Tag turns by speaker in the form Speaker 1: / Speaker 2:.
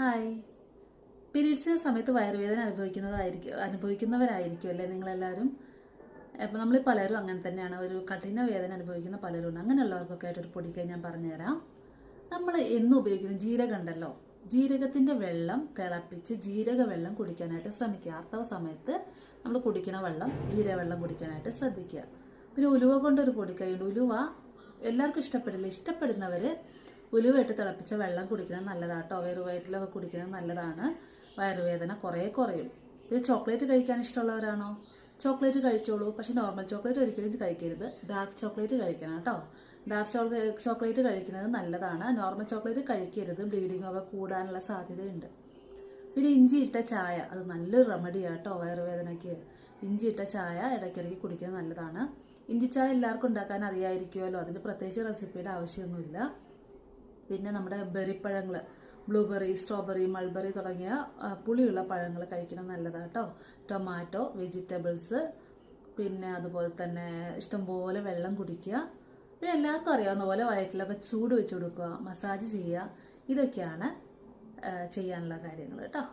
Speaker 1: Hi. പീരീഡ്സിന് സമയത്ത് വയറുവേദന അനുഭവിക്കുന്നവരായിരിക്കും അല്ലേ നിങ്ങളെല്ലാവരും. അപ്പം നമ്മൾ പലരും അങ്ങനെ തന്നെയാണ്. ഒരു കഠിന വേദന അനുഭവിക്കുന്ന പലരുണ്ട്. അങ്ങനെയുള്ളവർക്കൊക്കെ ആയിട്ടൊരു പൊടിക്കൈ ഞാൻ പറഞ്ഞുതരാം. നമ്മൾ എന്നും ഉപയോഗിക്കുന്ന ജീരകം ഉണ്ടല്ലോ, ജീരകത്തിൻ്റെ വെള്ളം തിളപ്പിച്ച് ജീരക വെള്ളം കുടിക്കാനായിട്ട് ശ്രമിക്കുക. ആർത്തവ സമയത്ത് നമ്മൾ കുടിക്കുന്ന വെള്ളം ജീരക വെള്ളം കുടിക്കാനായിട്ട് ശ്രദ്ധിക്കുക. പിന്നെ ഉലുവ കൊണ്ടൊരു പൊടിക്കൈയുണ്ട്. ഉലുവ എല്ലാവർക്കും ഇഷ്ടപ്പെടില്ല. ഇഷ്ടപ്പെടുന്നവർ ഉലുവ ഇട്ട് തിളപ്പിച്ച വെള്ളം കുടിക്കുന്നത് നല്ലതാട്ടോ. വയറ്റിലൊക്കെ കുടിക്കുന്നത് നല്ലതാണ്. വയറുവേദന കുറേ കുറയും. പിന്നെ ചോക്ലേറ്റ് കഴിക്കാൻ ഇഷ്ടമുള്ളവരാണോ? ചോക്ലേറ്റ് കഴിച്ചോളൂ. പക്ഷെ നോർമൽ ചോക്ലേറ്റ് ഒരിക്കലും കഴിക്കരുത്. ഡാർക്ക് ചോക്ലേറ്റ് കഴിക്കണം കേട്ടോ. ഡാർക്ക് ചോക്ലേറ്റ് കഴിക്കുന്നത് നല്ലതാണ്. നോർമൽ ചോക്ലേറ്റ് കഴിക്കരുത്. ബ്ലീഡിംഗ് ഒക്കെ കൂടാനുള്ള സാധ്യതയുണ്ട്. പിന്നെ ഇഞ്ചി ഇട്ട ചായ, അത് നല്ലൊരു റെമഡിയാണ് കേട്ടോ വയറുവേദനയ്ക്ക്. ഇഞ്ചി ഇട്ട ചായ ഇടയ്ക്കിടയ്ക്ക് കുടിക്കുന്നത് നല്ലതാണ്. ഇഞ്ചി ചായ എല്ലാവർക്കും ഉണ്ടാക്കാൻ അറിയാമായിരിക്കുമല്ലോ. അതിന് പ്രത്യേകിച്ച് റെസിപ്പിയുടെ ആവശ്യമൊന്നുമില്ല. പിന്നെ നമ്മുടെ ബെറിപ്പഴങ്ങൾ, ബ്ലൂബെറി, സ്ട്രോബെറി, മൾബെറി തുടങ്ങിയ പുളിയുള്ള പഴങ്ങൾ കഴിക്കണം നല്ലതാണ് കേട്ടോ. ടൊമാറ്റോ, വെജിറ്റബിൾസ്, പിന്നെ അതുപോലെ തന്നെ ഇഷ്ടംപോലെ വെള്ളം കുടിക്കുക. പിന്നെ എല്ലാവർക്കും അറിയാവുന്ന പോലെ വയറ്റിലൊക്കെ ചൂട് വെച്ച് കൊടുക്കുക, മസാജ് ചെയ്യുക. ഇതൊക്കെയാണ് ചെയ്യാനുള്ള കാര്യങ്ങൾ കേട്ടോ.